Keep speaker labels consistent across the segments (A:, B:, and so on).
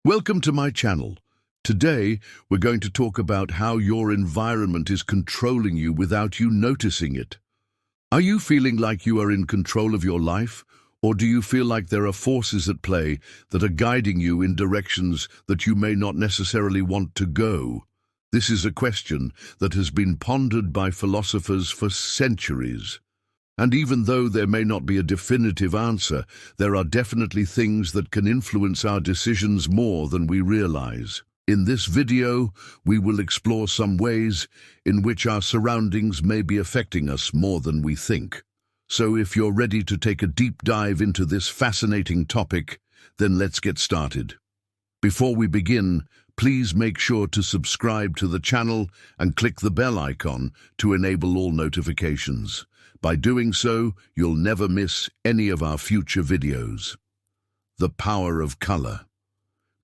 A: Welcome to my channel. Today, we're going to talk about how your environment is controlling you without you noticing it. Are you feeling like you are in control of your life, or do you feel like there are forces at play that are guiding you in directions that you may not necessarily want to go? This is a question that has been pondered by philosophers for centuries. And even though there may not be a definitive answer, there are definitely things that can influence our decisions more than we realize. In this video, we will explore some ways in which our surroundings may be affecting us more than we think. So if you're ready to take a deep dive into this fascinating topic, then let's get started. Before we begin, please make sure to subscribe to the channel and click the bell icon to enable all notifications. By doing so, you'll never miss any of our future videos. The power of color.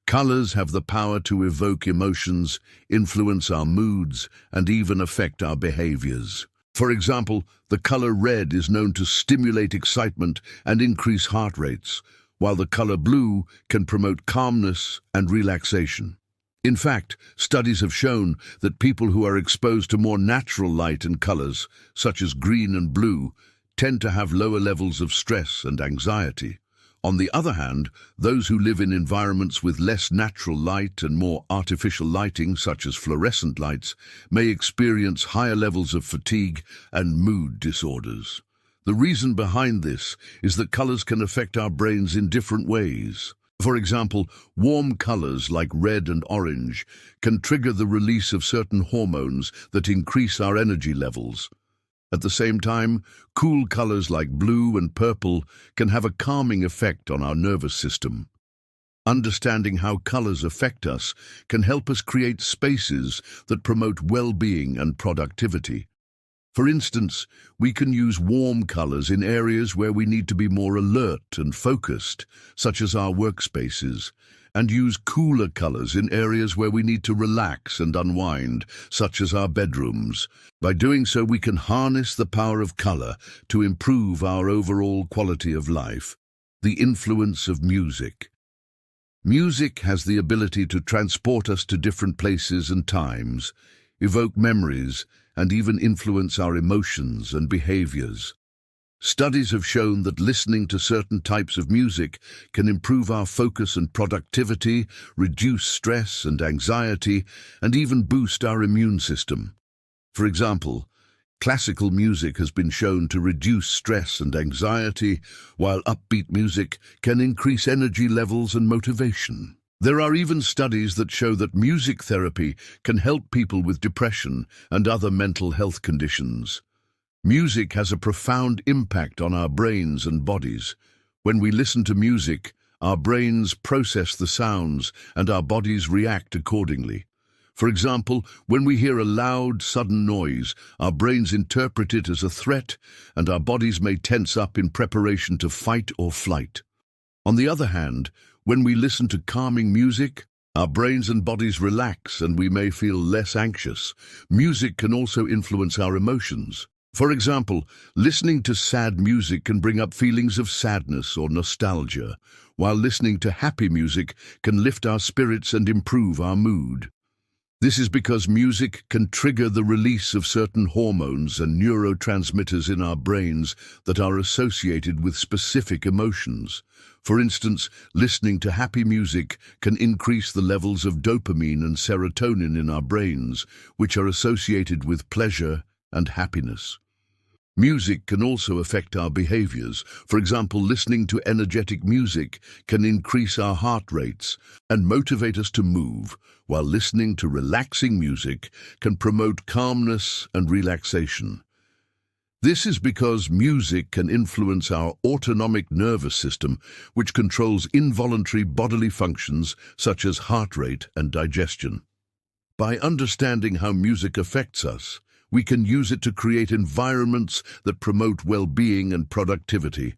A: Colors have the power to evoke emotions, influence our moods, and even affect our behaviors. For example, the color red is known to stimulate excitement and increase heart rates, while the color blue can promote calmness and relaxation. In fact, studies have shown that people who are exposed to more natural light and colors, such as green and blue, tend to have lower levels of stress and anxiety. On the other hand, those who live in environments with less natural light and more artificial lighting, such as fluorescent lights, may experience higher levels of fatigue and mood disorders. The reason behind this is that colors can affect our brains in different ways. For example, warm colors like red and orange can trigger the release of certain hormones that increase our energy levels. At the same time, cool colors like blue and purple can have a calming effect on our nervous system. Understanding how colors affect us can help us create spaces that promote well-being and productivity. For instance, we can use warm colors in areas where we need to be more alert and focused, such as our workspaces, and use cooler colors in areas where we need to relax and unwind, such as our bedrooms. By doing so, we can harness the power of color to improve our overall quality of life. The influence of music. Music has the ability to transport us to different places and times, evoke memories, and even influence our emotions and behaviors. Studies have shown that listening to certain types of music can improve our focus and productivity, reduce stress and anxiety, and even boost our immune system. For example, classical music has been shown to reduce stress and anxiety, while upbeat music can increase energy levels and motivation. There are even studies that show that music therapy can help people with depression and other mental health conditions. Music has a profound impact on our brains and bodies. When we listen to music, our brains process the sounds and our bodies react accordingly. For example, when we hear a loud, sudden noise, our brains interpret it as a threat, and our bodies may tense up in preparation to fight or flight. On the other hand, when we listen to calming music, our brains and bodies relax and we may feel less anxious. Music can also influence our emotions. For example, listening to sad music can bring up feelings of sadness or nostalgia, while listening to happy music can lift our spirits and improve our mood. This is because music can trigger the release of certain hormones and neurotransmitters in our brains that are associated with specific emotions. For instance, listening to happy music can increase the levels of dopamine and serotonin in our brains, which are associated with pleasure and happiness. Music can also affect our behaviors. For example, listening to energetic music can increase our heart rates and motivate us to move, while listening to relaxing music can promote calmness and relaxation. This is because music can influence our autonomic nervous system, which controls involuntary bodily functions such as heart rate and digestion. By understanding how music affects us, we can use it to create environments that promote well-being and productivity.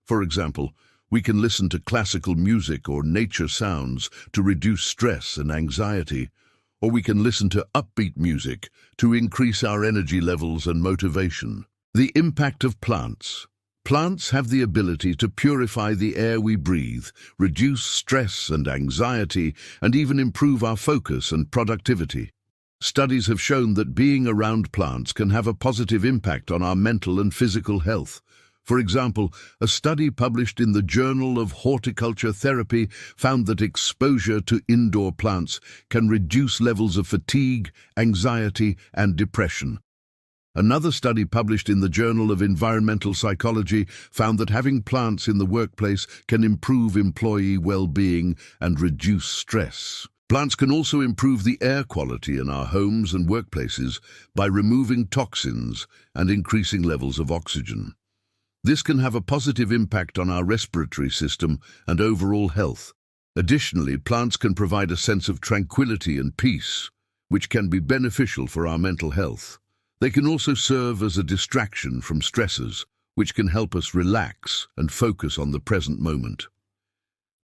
A: For example, we can listen to classical music or nature sounds to reduce stress and anxiety, or we can listen to upbeat music to increase our energy levels and motivation. The impact of plants. Plants have the ability to purify the air we breathe, reduce stress and anxiety, and even improve our focus and productivity. Studies have shown that being around plants can have a positive impact on our mental and physical health. For example, a study published in the Journal of Horticulture Therapy found that exposure to indoor plants can reduce levels of fatigue, anxiety, and depression. Another study published in the Journal of Environmental Psychology found that having plants in the workplace can improve employee well-being and reduce stress. Plants can also improve the air quality in our homes and workplaces by removing toxins and increasing levels of oxygen. This can have a positive impact on our respiratory system and overall health. Additionally, plants can provide a sense of tranquility and peace, which can be beneficial for our mental health. They can also serve as a distraction from stressors, which can help us relax and focus on the present moment.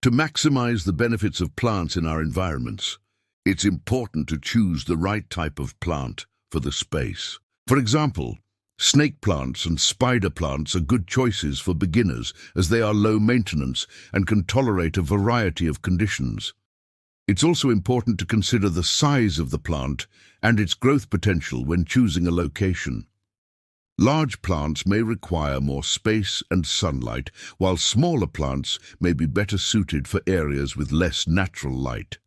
A: To maximize the benefits of plants in our environments, it's important to choose the right type of plant for the space. For example, snake plants and spider plants are good choices for beginners as they are low maintenance and can tolerate a variety of conditions. It's also important to consider the size of the plant and its growth potential when choosing a location. Large plants may require more space and sunlight, while smaller plants may be better suited for areas with less natural light.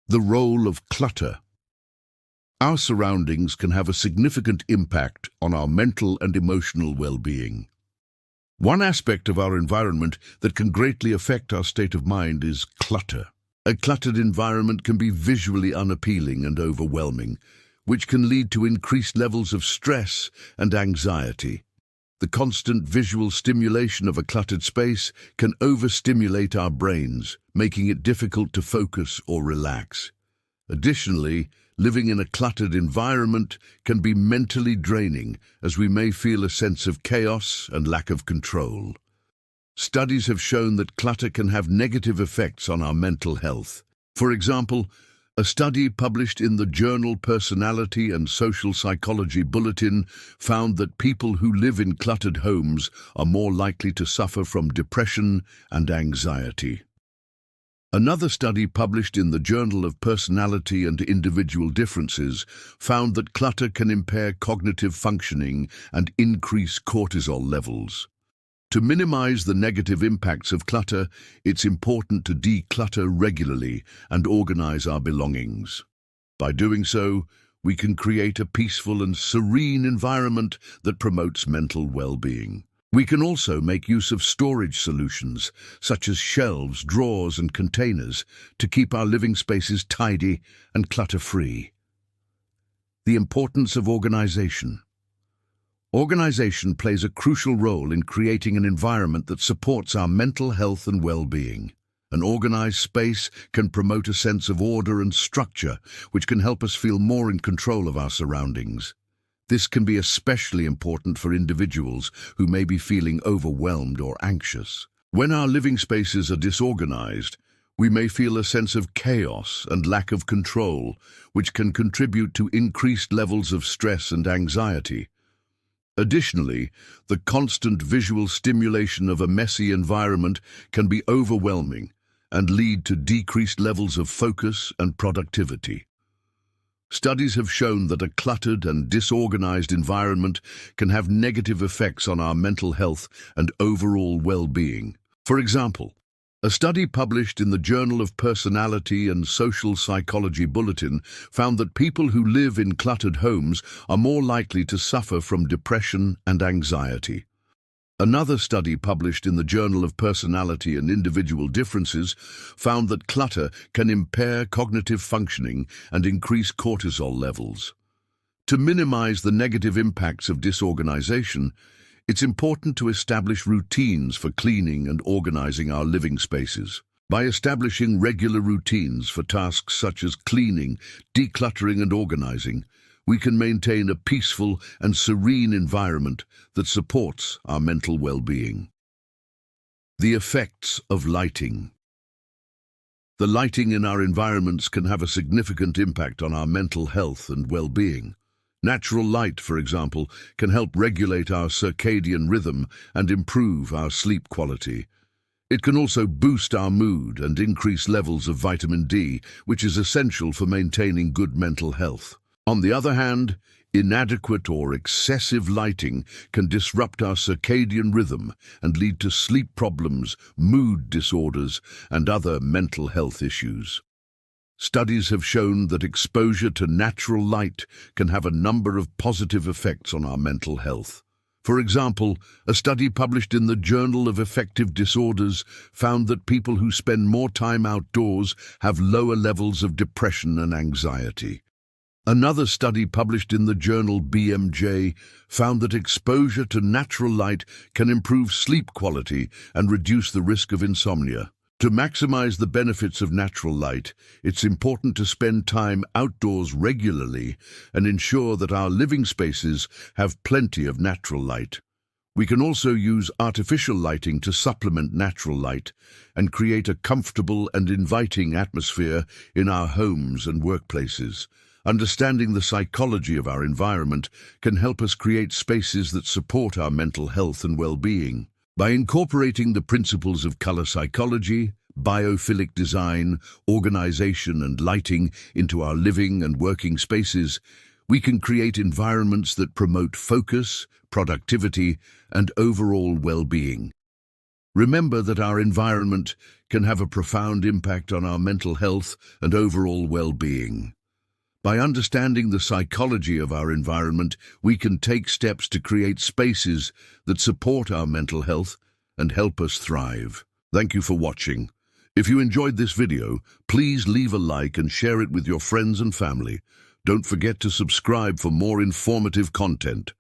A: The role of clutter. Our surroundings can have a significant impact on our mental and emotional well-being. One aspect of our environment that can greatly affect our state of mind is clutter. A cluttered environment can be visually unappealing and overwhelming, which can lead to increased levels of stress and anxiety. The constant visual stimulation of a cluttered space can overstimulate our brains, making it difficult to focus or relax. Additionally, living in a cluttered environment can be mentally draining, as we may feel a sense of chaos and lack of control. Studies have shown that clutter can have negative effects on our mental health. For example, a study published in the journal Personality and Social Psychology Bulletin found that people who live in cluttered homes are more likely to suffer from depression and anxiety. Another study published in the Journal of Personality and Individual Differences found that clutter can impair cognitive functioning and increase cortisol levels. To minimize the negative impacts of clutter, it's important to declutter regularly and organize our belongings. By doing so, we can create a peaceful and serene environment that promotes mental well-being. We can also make use of storage solutions, such as shelves, drawers, and containers, to keep our living spaces tidy and clutter-free. The importance of organization. Organization plays a crucial role in creating an environment that supports our mental health and well-being. An organized space can promote a sense of order and structure, which can help us feel more in control of our surroundings. This can be especially important for individuals who may be feeling overwhelmed or anxious. When our living spaces are disorganized, we may feel a sense of chaos and lack of control, which can contribute to increased levels of stress and anxiety. Additionally, the constant visual stimulation of a messy environment can be overwhelming and lead to decreased levels of focus and productivity. Studies have shown that a cluttered and disorganized environment can have negative effects on our mental health and overall well-being. For example, a study published in the Journal of Personality and Social Psychology Bulletin found that people who live in cluttered homes are more likely to suffer from depression and anxiety. Another study published in the Journal of Personality and Individual Differences found that clutter can impair cognitive functioning and increase cortisol levels. To minimize the negative impacts of disorganization, it's important to establish routines for cleaning and organizing our living spaces. By establishing regular routines for tasks such as cleaning, decluttering, and organizing, we can maintain a peaceful and serene environment that supports our mental well-being. The effects of lighting. The lighting in our environments can have a significant impact on our mental health and well-being. Natural light, for example, can help regulate our circadian rhythm and improve our sleep quality. It can also boost our mood and increase levels of vitamin D, which is essential for maintaining good mental health. On the other hand, inadequate or excessive lighting can disrupt our circadian rhythm and lead to sleep problems, mood disorders, and other mental health issues. Studies have shown that exposure to natural light can have a number of positive effects on our mental health. For example, a study published in the Journal of Affective Disorders found that people who spend more time outdoors have lower levels of depression and anxiety. Another study published in the journal BMJ found that exposure to natural light can improve sleep quality and reduce the risk of insomnia. To maximize the benefits of natural light, it's important to spend time outdoors regularly and ensure that our living spaces have plenty of natural light. We can also use artificial lighting to supplement natural light and create a comfortable and inviting atmosphere in our homes and workplaces. Understanding the psychology of our environment can help us create spaces that support our mental health and well-being. By incorporating the principles of color psychology, biophilic design, organization, and lighting into our living and working spaces, we can create environments that promote focus, productivity, and overall well-being. Remember that our environment can have a profound impact on our mental health and overall well-being. By understanding the psychology of our environment, we can take steps to create spaces that support our mental health and help us thrive. Thank you for watching. If you enjoyed this video, please leave a like and share it with your friends and family. Don't forget to subscribe for more informative content.